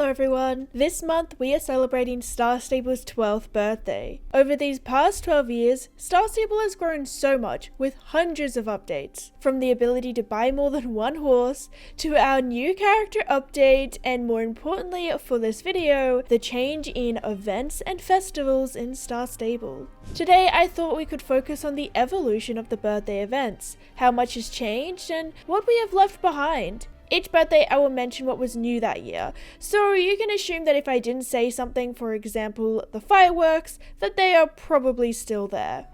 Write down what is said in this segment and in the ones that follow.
Hello everyone! This month we are celebrating Star Stable's 12th birthday. Over these past 12 years, Star Stable has grown so much with hundreds of updates. From the ability to buy more than one horse, to our new character update, and more importantly for this video, the change in events and festivals in Star Stable. Today I thought we could focus on the evolution of the birthday events, how much has changed, and what we have left behind. Each birthday I will mention what was new that year, so you can assume that if I didn't say something, for example the fireworks, that they are probably still there.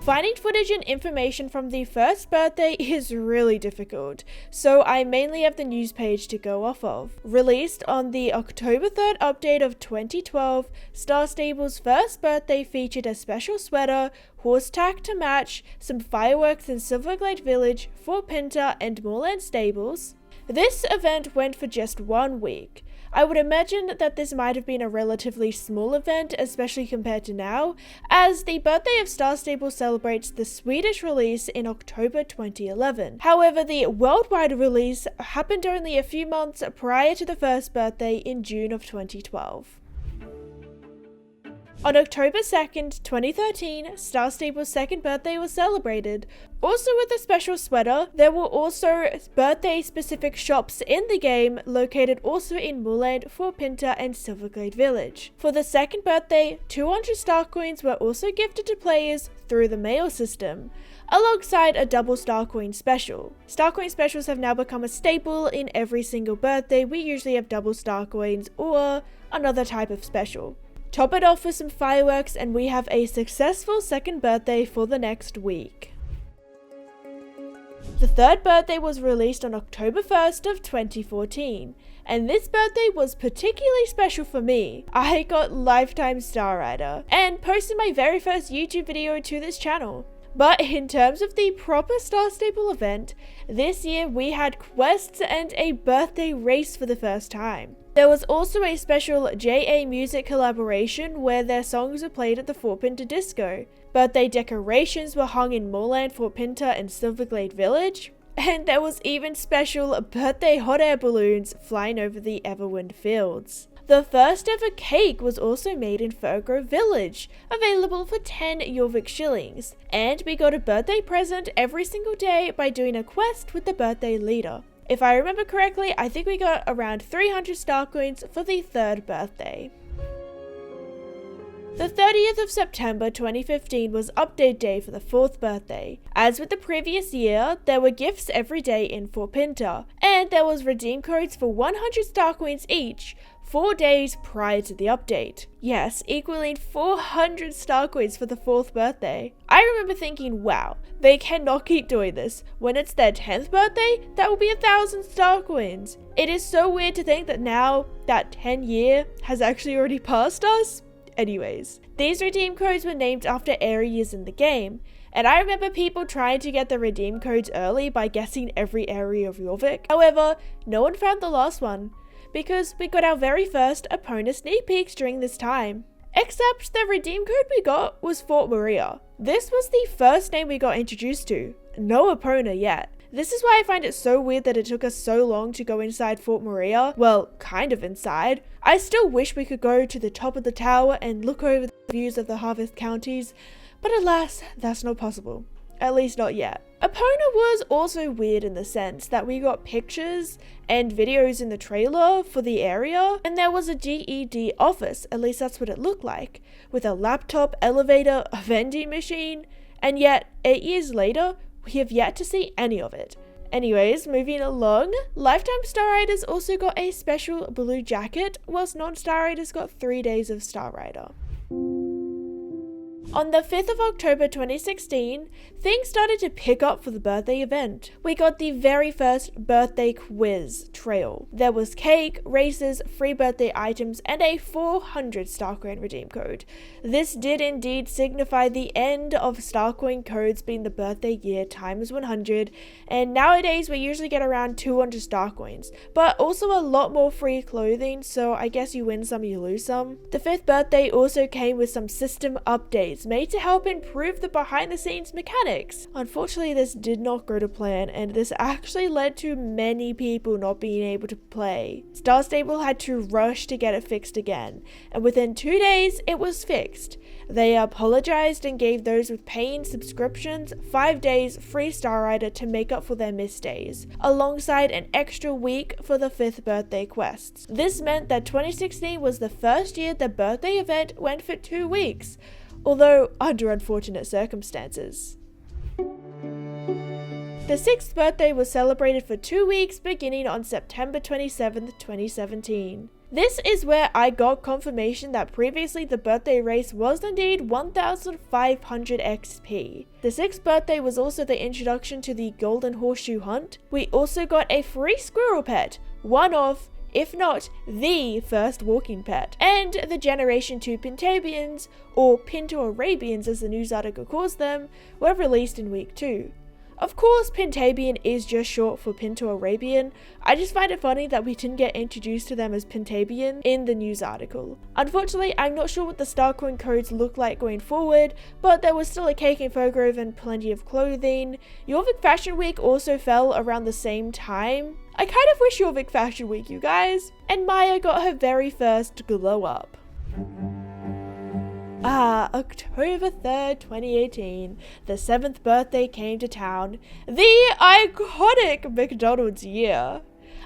Finding footage and information from the first birthday is really difficult, so I mainly have the news page to go off of. Released on the October 3rd update of 2012, Star Stable's first birthday featured a special sweater, horse tack to match, some fireworks in Silverglade Village, Fort Pinter, and Moorland Stables. This event went for just 1 week. I would imagine that this might have been a relatively small event, especially compared to now, as the birthday of Star Stable celebrates the Swedish release in October 2011. However, the worldwide release happened only a few months prior to the first birthday in June of 2012. On October 2nd, 2013, Star Stable's second birthday was celebrated. Also with a special sweater, there were also birthday-specific shops in the game located also in Moorland, Fort Pinter, and Silverglade Village. For the second birthday, 200 star coins were also gifted to players through the mail system, alongside a double star coin special. Star coin specials have now become a staple in every single birthday. We usually have double star coins or another type of special. Top it off with some fireworks and we have a successful second birthday for the next week. The third birthday was released on October 1st of 2014, and this birthday was particularly special for me. I got Lifetime Star Rider and posted my very first YouTube video to this channel. But in terms of the proper Star Stable event, this year we had quests and a birthday race for the first time. There was also a special JA Music collaboration where their songs were played at the Fort Pinter Disco. Birthday decorations were hung in Moorland, Fort Pinter, and Silverglade Village. And there was even special birthday hot air balloons flying over the Everwind fields. The first ever cake was also made in Firgrove Village, available for 10 Jorvik shillings. And we got a birthday present every single day by doing a quest with the birthday leader. If I remember correctly, I think we got around 300 star coins for the third birthday. The 30th of September 2015 was update day for the fourth birthday. As with the previous year, there were gifts every day in Fort Pinter, and there was redeem codes for 100 star coins each, 4 days prior to the update. Yes, equaling 400 star coins for the fourth birthday. I remember thinking, wow, they cannot keep doing this. When it's their 10th birthday, that will be 1,000 star coins. It is so weird to think that now that 10 year has actually already passed us. Anyways, these redeem codes were named after areas in the game, and I remember people trying to get the redeem codes early by guessing every area of Jorvik. However, no one found the last one, because we got our very first Epona sneak peeks during this time. Except the redeem code we got was Fort Maria. This was the first name we got introduced to. No Epona yet. This is why I find it so weird that it took us so long to go inside Fort Maria. Well, kind of inside. I still wish we could go to the top of the tower and look over the views of the Harvest counties, but alas, that's not possible. At least not yet. Epona was also weird in the sense that we got pictures and videos in the trailer for the area, and there was a GED office, at least that's what it looked like, with a laptop, elevator, a vending machine, and yet 8 years later, we have yet to see any of it. Anyways, moving along, Lifetime Star Riders also got a special blue jacket, whilst non-Star Riders got 3 days of Star Rider. On the 5th of October 2016, things started to pick up for the birthday event. We got the very first birthday quiz trail. There was cake, races, free birthday items, and a 400 Starcoin redeem code. This did indeed signify the end of Starcoin codes being the birthday year times 100, and nowadays we usually get around 200 Starcoins, but also a lot more free clothing, so I guess you win some, you lose some. The 5th birthday also came with some system updates, made to help improve the behind the scenes mechanics. Unfortunately, this did not go to plan, and this actually led to many people not being able to play. Star Stable had to rush to get it fixed again, and within 2 days it was fixed. They apologized and gave those with paying subscriptions 5 days free Star Rider to make up for their missed days, alongside an extra week for the 5th birthday quests. This meant that 2016 was the first year the birthday event went for 2 weeks, although under unfortunate circumstances. The 6th birthday was celebrated for 2 weeks beginning on September 27th, 2017. This is where I got confirmation that previously the birthday race was indeed 1500 XP. The 6th birthday was also the introduction to the Golden Horseshoe Hunt. We also got a free squirrel pet, one of, if not the first walking pet, and the Generation 2 Pintabians, or Pinto-Arabians as the news article calls them, were released in week 2. Of course, Pintabian is just short for Pinto-Arabian. I just find it funny that we didn't get introduced to them as Pintabian in the news article. Unfortunately, I'm not sure what the Starcoin codes look like going forward, but there was still a cake in Fogrove and plenty of clothing. Jorvik Fashion Week also fell around the same time. I kind of wish Jorvik Fashion Week, you guys. And Maya got her very first glow up. October 3rd, 2018, the 7th birthday came to town, the iconic McDonald's year.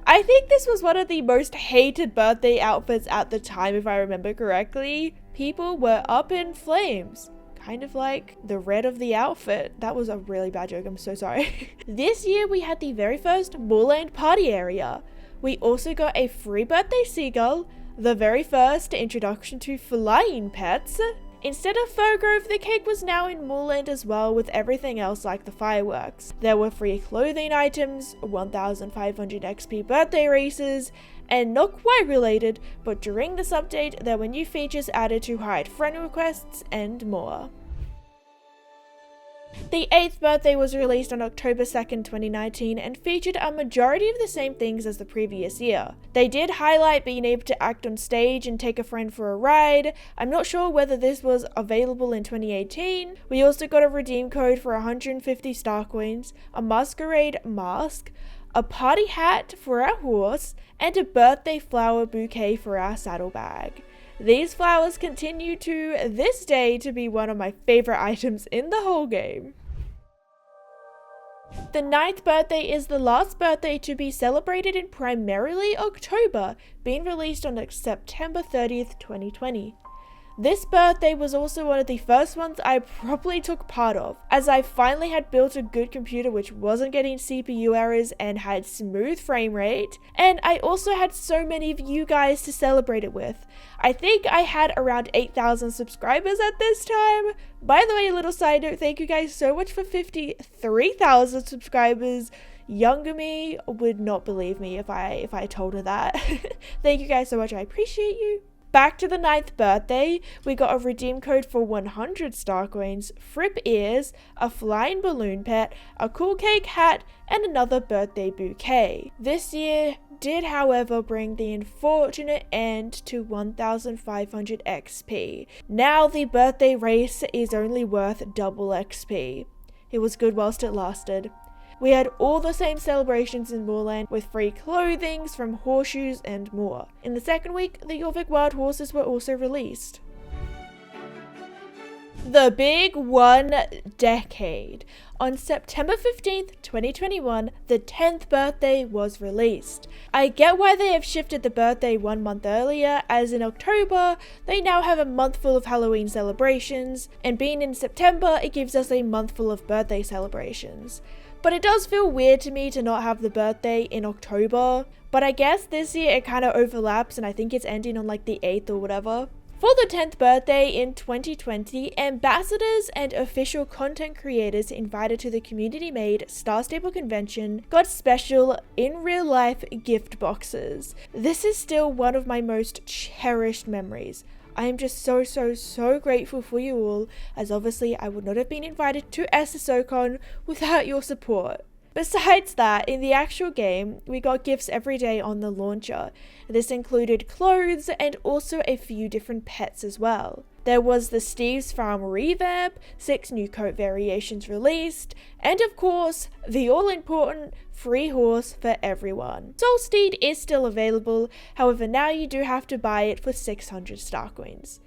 I think this was one of the most hated birthday outfits at the time, if I remember correctly. People were up in flames. Kind of like the red of the outfit. That was a really bad joke, I'm so sorry. This year we had the very first Moorland party area. We also got a free birthday seagull, the very first introduction to flying pets. Instead of Fogrove, the cake was now in Moorland as well, with everything else like the fireworks. There were free clothing items, 1500 XP birthday races, and not quite related, but during this update there were new features added to hide friend requests and more. The 8th birthday was released on October 2nd, 2019 and featured a majority of the same things as the previous year. They did highlight being able to act on stage and take a friend for a ride. I'm not sure whether this was available in 2018. We also got a redeem code for 150 star coins, a masquerade mask, a party hat for our horse, and a birthday flower bouquet for our saddlebag. These flowers continue to this day to be one of my favorite items in the whole game. The 9th birthday is the last birthday to be celebrated in primarily October, being released on September 30th, 2020. This birthday was also one of the first ones I properly took part of, as I finally had built a good computer which wasn't getting CPU errors and had smooth frame rate, and I also had so many of you guys to celebrate it with. I think I had around 8,000 subscribers at this time. By the way, a little side note, thank you guys so much for 53,000 subscribers. Younger me would not believe me if I told her that. Thank you guys so much, I appreciate you. Back to the 9th birthday, we got a redeem code for 100 star coins, Fripp ears, a flying balloon pet, a cool cake hat, and another birthday bouquet. This year did, however, bring the unfortunate end to 1500 XP. Now the birthday race is only worth double XP. It was good whilst it lasted. We had all the same celebrations in Moorland with free clothings from horseshoes and more. In the second week, the Jorvik Wild Horses were also released. The big 1 decade. On September 15th, 2021, the 10th birthday was released. I get why they have shifted the birthday 1 month earlier, as in October, they now have a month full of Halloween celebrations, and being in September, it gives us a month full of birthday celebrations. But it does feel weird to me to not have the birthday in October, but I guess this year it kind of overlaps and I think it's ending on like the 8th or whatever. For the 10th birthday in 2020, ambassadors and official content creators invited to the community-made Star Stable convention got special in real life gift boxes. This is still one of my most cherished memories. I am just so grateful for you all, as obviously I would not have been invited to SSOCon without your support. Besides that, in the actual game, we got gifts every day on the launcher. This included clothes and also a few different pets as well. There was the Steve's Farm revamp, 6 new coat variations released, and of course, the all-important free horse for everyone. Soul Steed is still available, however now you do have to buy it for 600 star coins.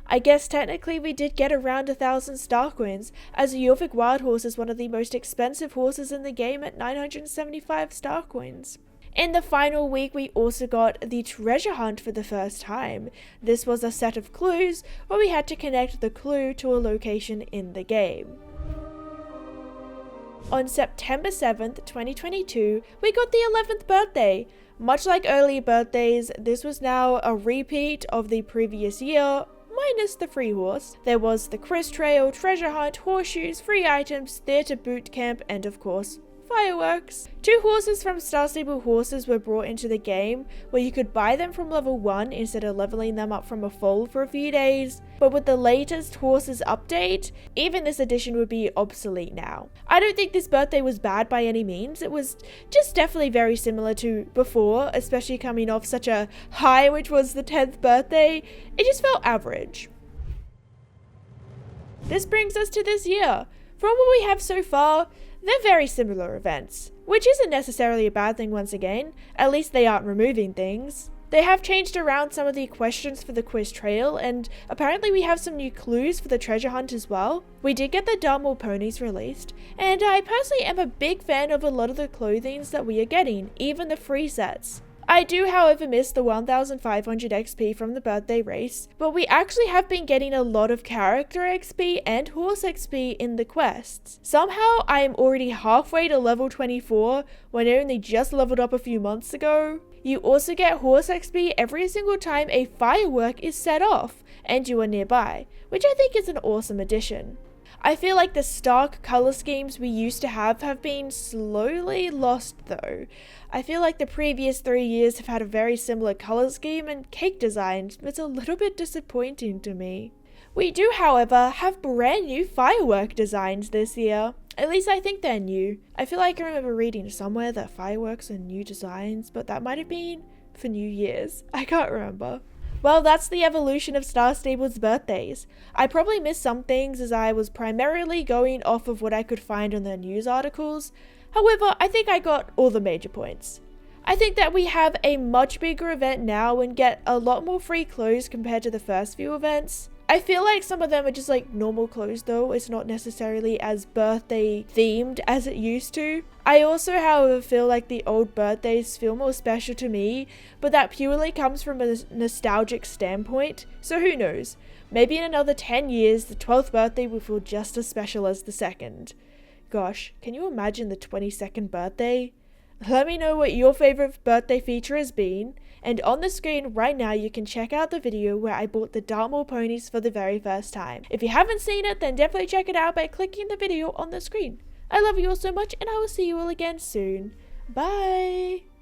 I guess technically we did get around 1,000 star coins, as a Jorvik Wild Horse is one of the most expensive horses in the game at 975 star coins. In the final week, we also got the treasure hunt for the first time. This was a set of clues where we had to connect the clue to a location in the game. On September 7th, 2022, we got the 11th birthday. Much like earlier birthdays, this was now a repeat of the previous year, minus the free horse. There was the Chris Trail, treasure hunt, horseshoes, free items, theatre boot camp, and of course, fireworks. 2 horses from Star Stable Horses were brought into the game, where you could buy them from level 1 instead of leveling them up from a foal for a few days. But with the latest horses update, even this edition would be obsolete now. I don't think this birthday was bad by any means. It was just definitely very similar to before, especially coming off such a high, which was the 10th birthday. It just felt average. This brings us to this year. From what we have so far, they're very similar events, which isn't necessarily a bad thing once again. At least they aren't removing things. They have changed around some of the questions for the quiz trail, and apparently we have some new clues for the treasure hunt as well. We did get the Dartmoor ponies released, and I personally am a big fan of a lot of the clothings that we are getting, even the free sets. I do, however, miss the 1500 XP from the birthday race, but we actually have been getting a lot of character XP and horse XP in the quests. Somehow I am already halfway to level 24 when I only just leveled up a few months ago. You also get horse XP every single time a firework is set off and you are nearby, which I think is an awesome addition. I feel like the stark colour schemes we used to have been slowly lost though. I feel like the previous 3 years have had a very similar colour scheme and cake designs, but it's a little bit disappointing to me. We do, however, have brand new firework designs this year. At least I think they're new. I feel like I remember reading somewhere that fireworks are new designs, but that might have been for New Year's. I can't remember. Well, that's the evolution of Star Stable's birthdays. I probably missed some things as I was primarily going off of what I could find on the news articles. However, I think I got all the major points. I think that we have a much bigger event now and get a lot more free clothes compared to the first few events. I feel like some of them are just like normal clothes though, it's not necessarily as birthday themed as it used to. I also, however, feel like the old birthdays feel more special to me, but that purely comes from a nostalgic standpoint, so who knows. Maybe in another 10 years, the 12th birthday will feel just as special as the 2nd. Gosh, can you imagine the 22nd birthday? Let me know what your favorite birthday feature has been, and on the screen right now you can check out the video where I bought the Dartmoor ponies for the very first time. If you haven't seen it, then definitely check it out by clicking the video on the screen. I love you all so much, and I will see you all again soon. Bye!